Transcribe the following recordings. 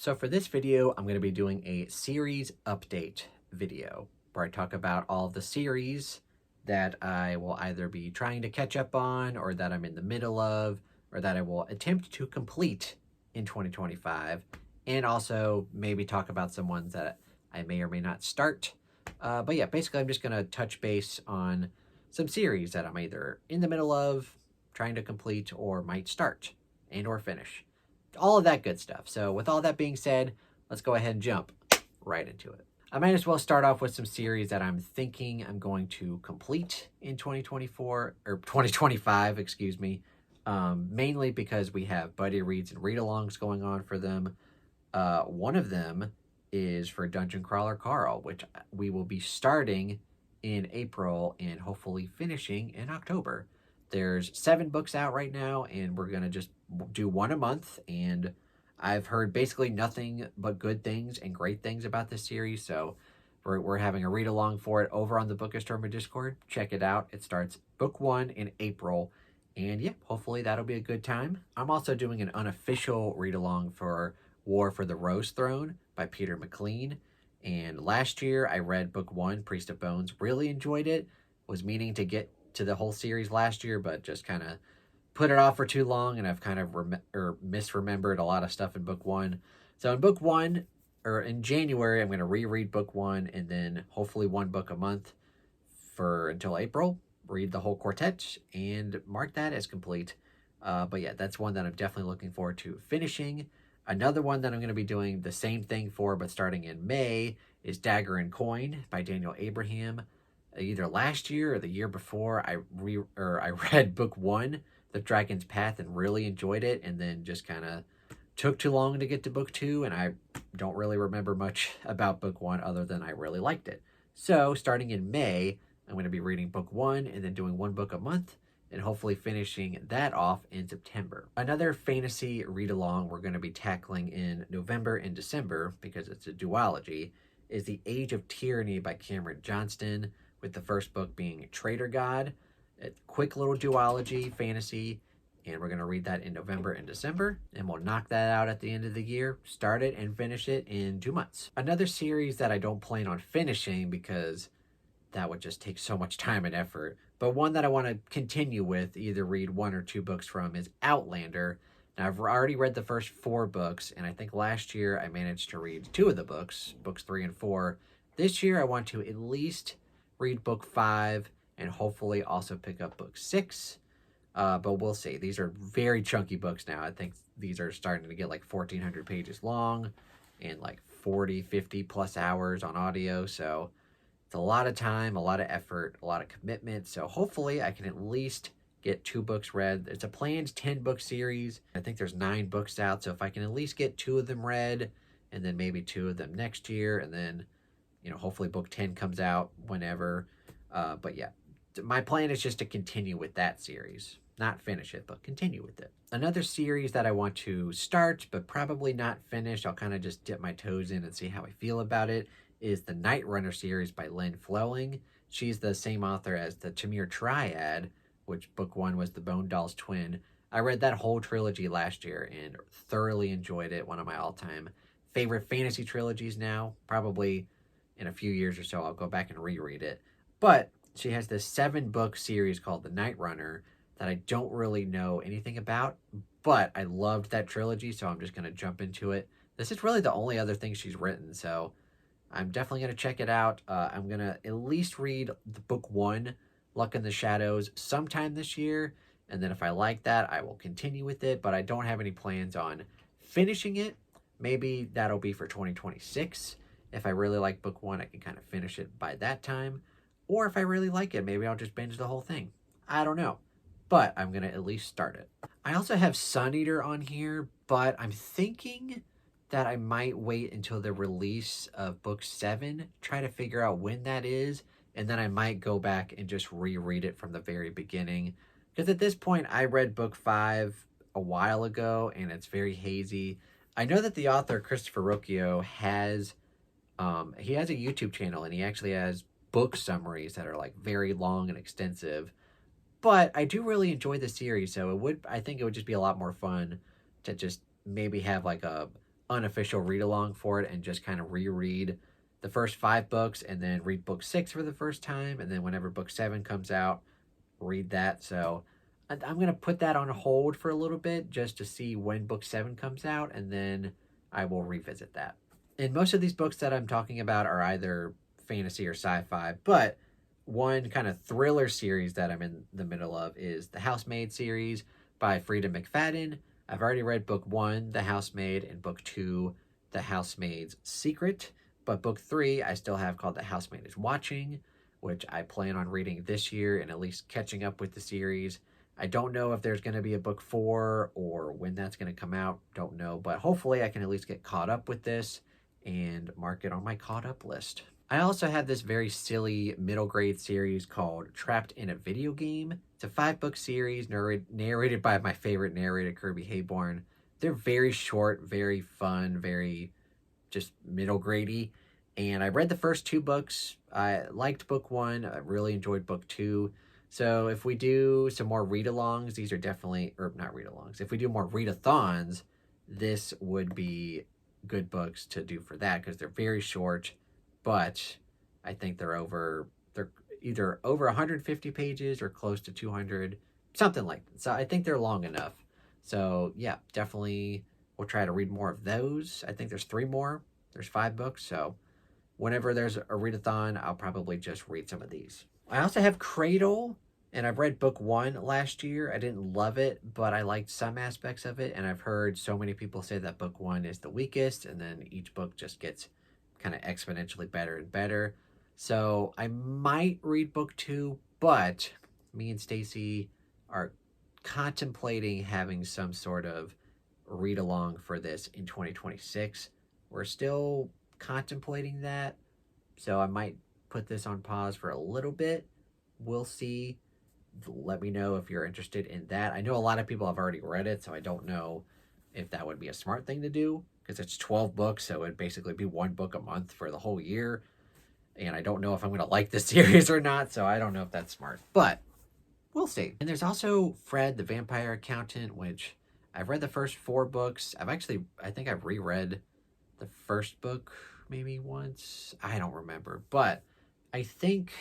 So for this video, I'm going to be doing a series update video where I talk about all of the series that I will either be trying to catch up on or that I'm in the middle of or that I will attempt to complete in 2025, and also maybe talk about some ones that I may or may not start. But yeah, basically I'm just going to touch base on some series that I'm either in the middle of, trying to complete, or might start and or finish. All of that good stuff. So with all that being said, let's go ahead and jump right into it. I might as well start off with some series that I'm thinking I'm going to complete in 2024 or 2025, excuse me. Mainly because we have buddy reads and read-alongs going on for them. One of them is for Dungeon Crawler Carl, which we will be starting in April and hopefully finishing in October. There's 7 books out right now, and we're going to just do one a month. And I've heard basically nothing but good things and great things about this series. So we're having a read along for it over on the Bookistorma Discord. Check it out. It starts book 1 in April. And yeah, hopefully that'll be a good time. I'm also doing an unofficial read along for War for the Rose Throne by Peter McLean. And last year I read book 1, Priest of Bones. Really enjoyed it. Was meaning to get to the whole series last year, but just kind of put it off for too long, and I've kind of misremembered a lot of stuff in book 1. So in book 1, or in January, I'm going to reread book 1, and then hopefully one book a month for until April. Read the whole quartet and mark that as complete. But yeah, that's one that I'm definitely looking forward to finishing. Another one that I'm going to be doing the same thing for, but starting in May, is Dagger and Coin by Daniel Abraham. Either last year or the year before, I read book 1, The Dragon's Path, and really enjoyed it, and then just kind of took too long to get to book 2, and I don't really remember much about book 1 other than I really liked it. So starting in May, I'm going to be reading book 1 and then doing one book a month, and hopefully finishing that off in September. Another fantasy read-along we're going to be tackling in November and December, because it's a duology, is The Age of Tyranny by Cameron Johnston, with the first book being Traitor God. A quick little duology fantasy, and we're going to read that in November and December, and we'll knock that out at the end of the year, start it and finish it in 2 months. Another series that I don't plan on finishing because that would just take so much time and effort, but one that I want to continue with, either read 1 or 2 books from, is Outlander. Now, I've already read the first 4 books, and I think last year I managed to read 2 of the books, books 3 and 4. This year I want to at least read book 5 and hopefully also pick up book 6. But we'll see. These are very chunky books now. I think these are starting to get like 1,400 pages long and like 40, 50 plus hours on audio. So it's a lot of time, a lot of effort, a lot of commitment. So hopefully I can at least get 2 books read. It's a planned 10-book series. I think there's 9 books out. So if I can at least get 2 of them read, and then maybe 2 of them next year, and then, you know, hopefully book 10 comes out whenever. But yeah, my plan is just to continue with that series. Not finish it, but continue with it. Another series that I want to start, but probably not finish, I'll kind of just dip my toes in and see how I feel about it, is the Night Runner series by Lynn Flowing. She's the same author as the Tamir Triad, which book 1 was the Bone Dolls Twin. I read that whole trilogy last year and thoroughly enjoyed it. One of my all-time favorite fantasy trilogies now. Probably in a few years or so, I'll go back and reread it. But she has this 7-book series called The Night Runner that I don't really know anything about, but I loved that trilogy, so I'm just going to jump into it. This is really the only other thing she's written, so I'm definitely going to check it out. I'm going to at least read the book 1, Luck in the Shadows, sometime this year, and then if I like that, I will continue with it, but I don't have any plans on finishing it. Maybe that'll be for 2026. If I really like book 1, I can kind of finish it by that time. Or if I really like it, maybe I'll just binge the whole thing. I don't know. But I'm going to at least start it. I also have Sun Eater on here, but I'm thinking that I might wait until the release of book 7, try to figure out when that is, and then I might go back and just reread it from the very beginning. Because at this point, I read book 5 a while ago, and it's very hazy. I know that the author, Christopher Rocchio, has he has a YouTube channel, and he actually has book summaries that are like very long and extensive. But I do really enjoy the series, so I think it would just be a lot more fun to just maybe have like a unofficial read along for it and just kind of reread the first 5 books and then read book 6 for the first time. And then whenever book 7 comes out, read that. So I'm going to put that on hold for a little bit just to see when book 7 comes out, and then I will revisit that. And most of these books that I'm talking about are either fantasy or sci-fi, but one kind of thriller series that I'm in the middle of is the Housemaid series by Frida McFadden. I've already read book 1, The Housemaid, and book 2, The Housemaid's Secret. But book 3, I still have, called The Housemaid is Watching, which I plan on reading this year and at least catching up with the series. I don't know if there's going to be a book 4 or when that's going to come out. Don't know, but hopefully I can at least get caught up with this and mark it on my caught up list. I also have this very silly middle grade series called Trapped in a Video Game. It's a 5-book series narrated by my favorite narrator, Kirby Hayborn. They're very short, very fun, very just middle grade-y. And I read the first 2 books. I liked book 1. I really enjoyed book 2. So if we do some more read-alongs, these are definitely, or not read-alongs, if we do more read-a-thons, this would be good books to do for that because they're very short, but I think they're either over 150 pages or close to 200, something like that. So I think they're long enough. So yeah, definitely we'll try to read more of those. I think there's 3 more. There's 5 books, so whenever there's a read-a-thon, I'll probably just read some of these. I also have Cradle, and I've read book 1 last year. I didn't love it, but I liked some aspects of it, and I've heard so many people say that book 1 is the weakest, and then each book just gets kind of exponentially better and better. So I might read book 2, but me and Stacy are contemplating having some sort of read-along for this in 2026. We're still contemplating that, so I might put this on pause for a little bit. We'll see. Let me know if you're interested in that. I know a lot of people have already read it, so I don't know if that would be a smart thing to do because it's 12 books, so it'd basically be 1 book a month for the whole year. And I don't know if I'm going to like the series or not, so I don't know if that's smart, but we'll see. And there's also Fred the Vampire Accountant, which I've read the first 4 books. I think I've reread the first book maybe once. I don't remember, but I think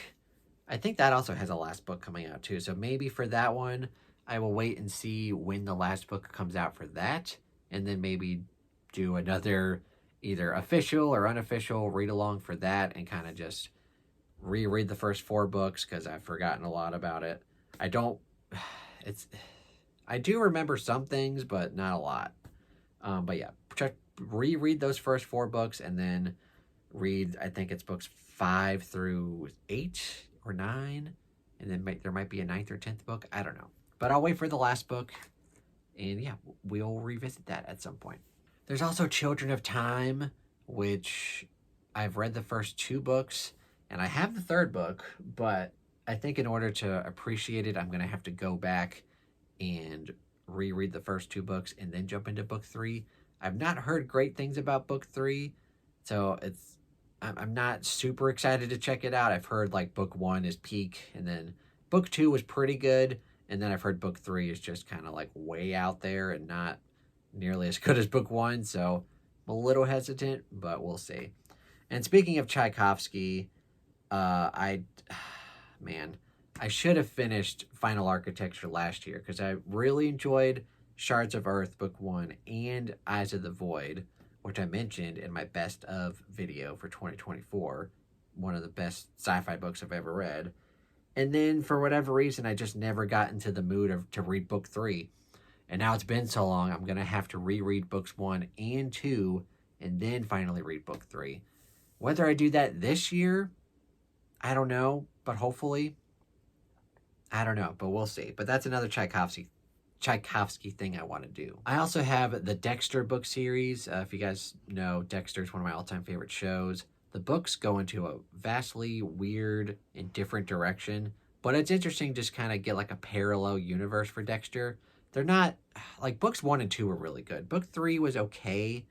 that also has a last book coming out too. So maybe for that one, I will wait and see when the last book comes out for that, and then maybe do another either official or unofficial read along for that and kind of just reread the first 4 books because I've forgotten a lot about it. I do remember some things, but not a lot. But yeah, reread those first 4 books and then read, I think it's books 5 through 8 or 9, and then there might be a 9th or 10th book. I don't know, but I'll wait for the last book, and yeah, we'll revisit that at some point. There's also Children of Time, which I've read the first 2 books, and I have the 3rd book, but I think in order to appreciate it, I'm going to have to go back and reread the first 2 books and then jump into book 3. I've not heard great things about book 3, so I'm not super excited to check it out. I've heard like book 1 is peak, and then book 2 was pretty good, and then I've heard book 3 is just kind of like way out there and not nearly as good as book 1, so I'm a little hesitant, but we'll see. And speaking of Tchaikovsky, I should have finished Final Architecture last year because I really enjoyed Shards of Earth book 1 and Eyes of the Void, which I mentioned in my best of video for 2024, one of the best sci-fi books I've ever read. And then for whatever reason, I just never got into the mood to read book 3. And now it's been so long, I'm going to have to reread books 1 and 2 and then finally read book 3. Whether I do that this year, I don't know, but hopefully. I don't know, but we'll see. But that's another Tchaikovsky thing I want to do. I also have the Dexter book series. If you guys know, Dexter is one of my all-time favorite shows. The books go into a vastly weird and different direction, but it's interesting just kind of get like a parallel universe for Dexter. They're not, like books 1 and 2 were really good. Book 3 was okay,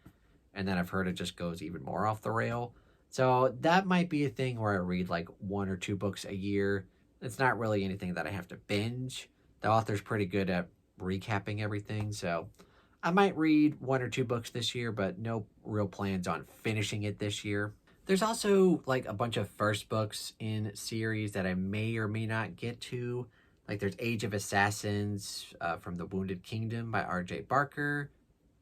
and then I've heard it just goes even more off the rail. So that might be a thing where I read like 1 or 2 books a year. It's not really anything that I have to binge. The author's pretty good at recapping everything, so I might read 1 or 2 books this year, but no real plans on finishing it this year. There's also like a bunch of first books in series that I may or may not get to. Like there's Age of Assassins from the Wounded Kingdom by R.J. Barker.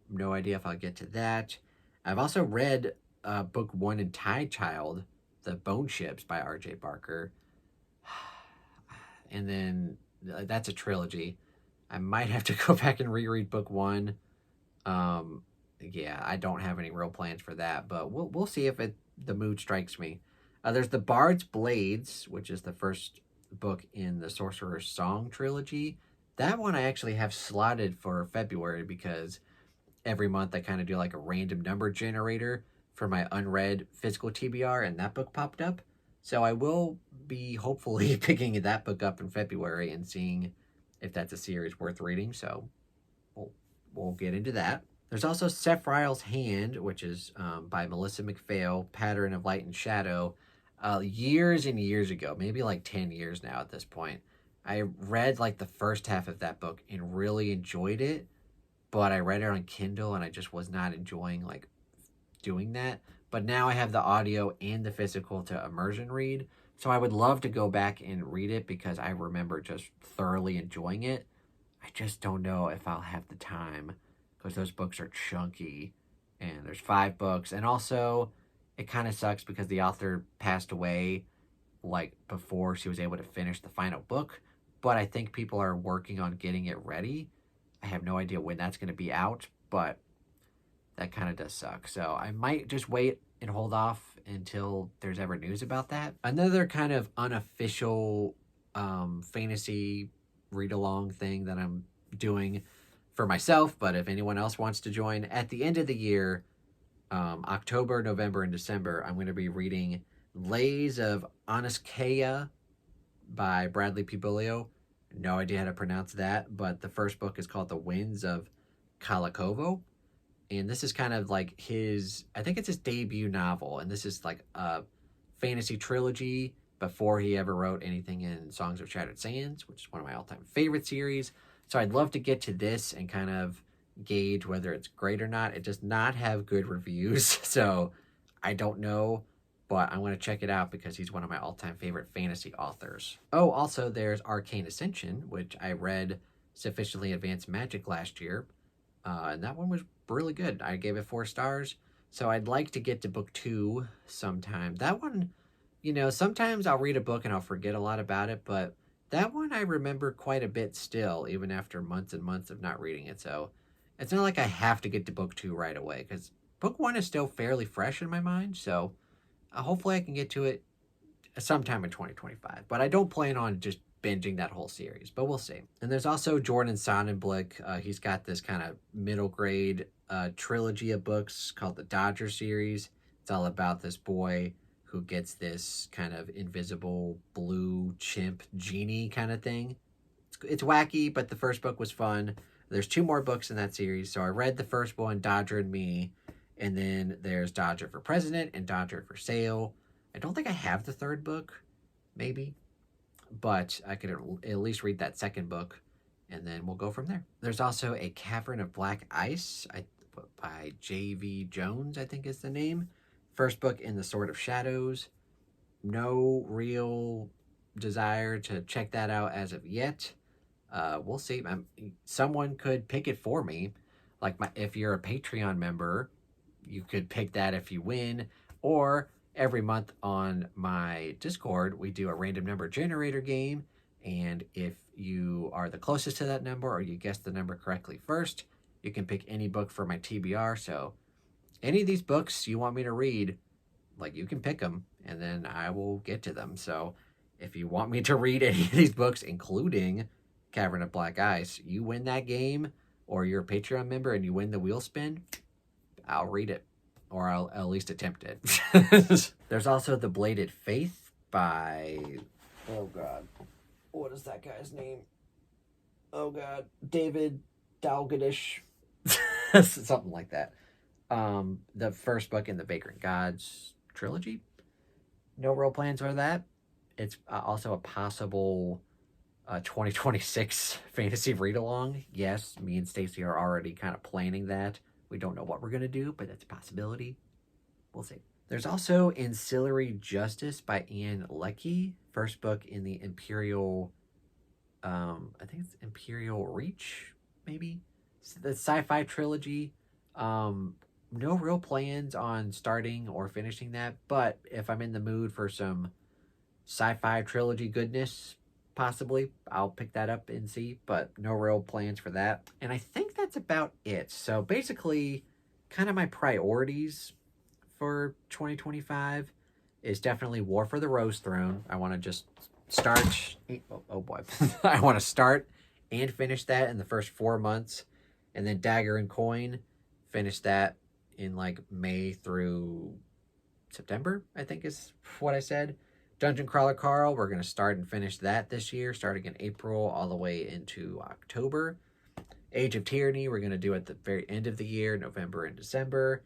No idea if I'll get to that. I've also read book 1 in Tide Child, The Bone Ships by R.J. Barker. And then that's a trilogy. I might have to go back and reread book 1. Yeah, I don't have any real plans for that, but we'll see if the mood strikes me. There's The Bard's Blades, which is the first book in the Sorcerer's Song trilogy. That one I actually have slotted for February because every month I kind of do like a random number generator for my unread physical TBR, and that book popped up. So I will be hopefully picking that book up in February and seeing if that's a series worth reading. So we'll get into that. There's also Sephiroth's Hand, which is by Melissa McPhail, Pattern of Light and Shadow. Years and years ago, maybe like 10 years now at this point, I read like the first half of that book and really enjoyed it, but I read it on Kindle and I just was not enjoying like doing that. But now I have the audio and the physical to immersion read, so I would love to go back and read it because I remember just thoroughly enjoying it. I just don't know if I'll have the time because those books are chunky and there's 5 books. And also, it kind of sucks because the author passed away like before she was able to finish the final book. But I think people are working on getting it ready. I have no idea when that's going to be out, but that kind of does suck. So I might just wait and hold off until there's ever news about that. Another kind of unofficial fantasy read-along thing that I'm doing for myself, but if anyone else wants to join, at the end of the year, October, November, and December, I'm going to be reading Lays of Anaskea by Bradley P. Bulio. No idea how to pronounce that, but the first book is called The Winds of Kalakovo. And this is kind of like I think it's his debut novel, and this is like a fantasy trilogy before he ever wrote anything in Songs of Shattered Sands, which is one of my all-time favorite series. So I'd love to get to this and kind of gauge whether it's great or not. It does not have good reviews, so I don't know, but I'm going to check it out because he's one of my all-time favorite fantasy authors. Oh, also there's Arcane Ascension, which I read Sufficiently Advanced Magic last year, and that one was really good. I gave it 4 stars, so I'd like to get to book 2 sometime. That one, sometimes I'll read a book and I'll forget a lot about it, but that one I remember quite a bit still, even after months and months of not reading it. So it's not like I have to get to book 2 right away, because book 1 is still fairly fresh in my mind. So hopefully I can get to it sometime in 2025. But I don't plan on just binging that whole series, but we'll see. And there's also Jordan Sonnenblick. He's got this kind of middle grade trilogy of books called the Dodger series. It's all about this boy who gets this kind of invisible blue chimp genie kind of thing. It's wacky, but the first book was fun. There's 2 more books in that series. So I read the first one, Dodger and Me, and then there's Dodger for President and Dodger for Sale. I don't think I have the 3rd book, maybe, but I could at least read that 2nd book, and then we'll go from there. There's also A Cavern of Black Ice by J.V. Jones, I think is the name. First book in the Sword of Shadows. No real desire to check that out as of yet. We'll see. Someone could pick it for me. Like if you're a Patreon member, you could pick that if you win. Or every month on my Discord, we do a random number generator game. And if you are the closest to that number or you guess the number correctly first, you can pick any book for my TBR. So any of these books you want me to read, like, you can pick them and then I will get to them. So if you want me to read any of these books, including Cavern of Black Ice, you win that game, or you're a Patreon member and you win the wheel spin, I'll read it, or I'll at least attempt it. There's also The Bladed Faith by, oh God, what is that guy's name? Oh God, David Dalgadish, something like that. The first book in the Vagrant Gods trilogy. No real plans for that. It's also a possible 2026 fantasy read-along. Yes, me and Stacy are already kind of planning that We don't know what we're going to do, but that's a possibility. We'll see. There's also Ancillary Justice by Ann Leckie, first book in the Imperial, I think it's Imperial Reach, maybe? The sci-fi trilogy. No real plans on starting or finishing that, but if I'm in the mood for some sci-fi trilogy goodness, possibly I'll pick that up and see, but no real plans for that. And I think that's about it. So basically, kind of my priorities for 2025 is definitely War for the Rose Throne. I want to just start. Oh boy. I want to start and finish that in the first 4 months. And then Dagger and Coin, finish that in like May through September, I think is what I said. Dungeon Crawler Carl, we're going to start and finish that this year, starting in April all the way into October. Age of Tyranny, we're going to do at the very end of the year, November and December.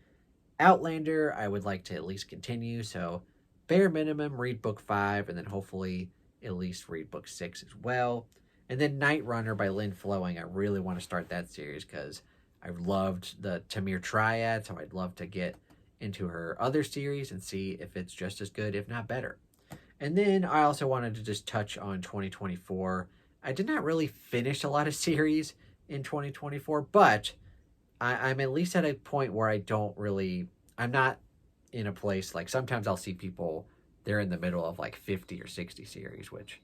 Outlander, I would like to at least continue, so bare minimum, read book 5, and then hopefully at least read book 6 as well. And then Night Runner by Lynn Flowing, I really want to start that series because I loved the Tamir Triad, so I'd love to get into her other series and see if it's just as good, if not better. And then I also wanted to just touch on 2024. I did not really finish a lot of series in 2024, but I'm at least at a point where I'm not in a place, like sometimes I'll see people, they're in the middle of like 50 or 60 series, which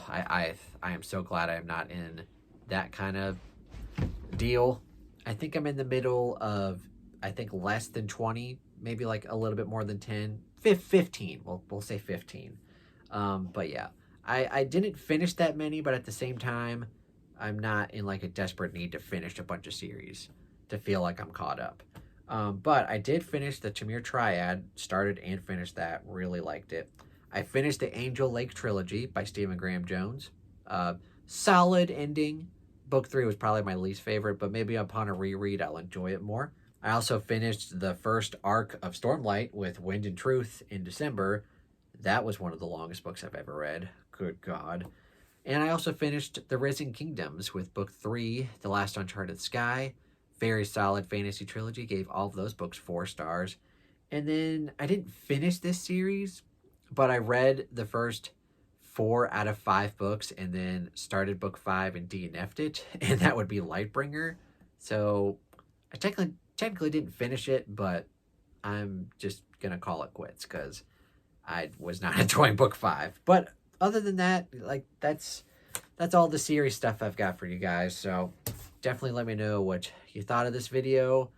I am so glad I am not in that kind of deal. I think I'm in the middle of, I think less than 20, maybe like a little bit more than 10, 15. We'll say 15. But yeah, I didn't finish that many, but at the same time, I'm not in like a desperate need to finish a bunch of series to feel like I'm caught up. But I did finish the Tamir Triad, started and finished that, really liked it. I finished the Angel Lake Trilogy by Stephen Graham Jones. Solid ending. Book 3 was probably my least favorite, but maybe upon a reread, I'll enjoy it more. I also finished the first arc of Stormlight with Wind and Truth in December. That was one of the longest books I've ever read. Good God. And I also finished The Risen Kingdoms with book 3, The Last Uncharted Sky. Very solid fantasy trilogy. Gave all of those books 4 stars. And then I didn't finish this series, but I read the first 4 out of 5 books and then started book 5 and DNF'd it. And that would be Lightbringer. So I technically didn't finish it, but I'm just going to call it quits because I was not enjoying book 5. But other than that, like that's all the series stuff I've got for you guys. So definitely let me know what you thought of this video.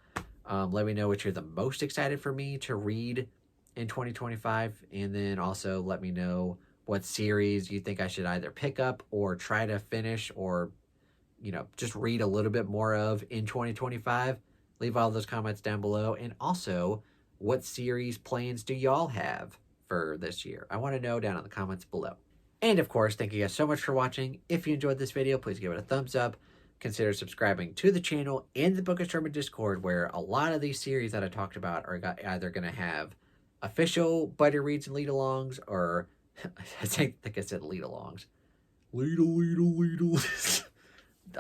Let me know what you're the most excited for me to read in 2025. And then also let me know what series you think I should either pick up or try to finish or, just read a little bit more of in 2025. Leave all those comments down below. And also, what series plans do y'all have for this year? I want to know down in the comments below. And of course, thank you guys so much for watching. If you enjoyed this video, please give it a thumbs up. Consider subscribing to the channel and the Bookish Hermit Discord, where a lot of these series that I talked about are either going to have official buddy reads and lead-alongs, or I think I said lead-alongs. Lead-a-lead-a-lead-a.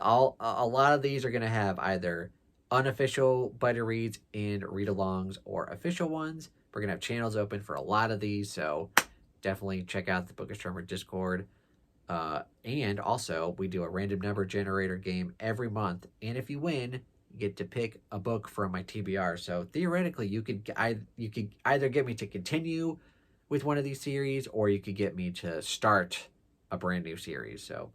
A lot of these are going to have either unofficial buddy reads and read-alongs or official ones. We're going to have channels open for a lot of these, so definitely check out the Bookish Hermit Discord. And also, we do a random number generator game every month, and if you win, you get to pick a book from my TBR. So theoretically, you could either get me to continue with one of these series, or you could get me to start a brand new series. So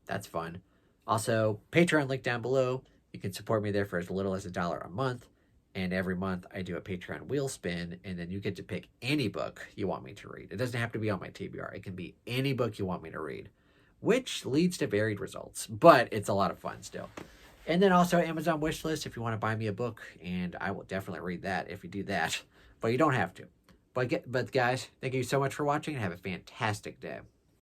that's fun. Also, Patreon link down below. You can support me there for as little as $1 a month. And every month I do a Patreon wheel spin, and then you get to pick any book you want me to read. It doesn't have to be on my TBR. It can be any book you want me to read, which leads to varied results, but it's a lot of fun still. And then also Amazon wishlist if you want to buy me a book, and I will definitely read that if you do that, but you don't have to. But guys, thank you so much for watching, and have a fantastic day.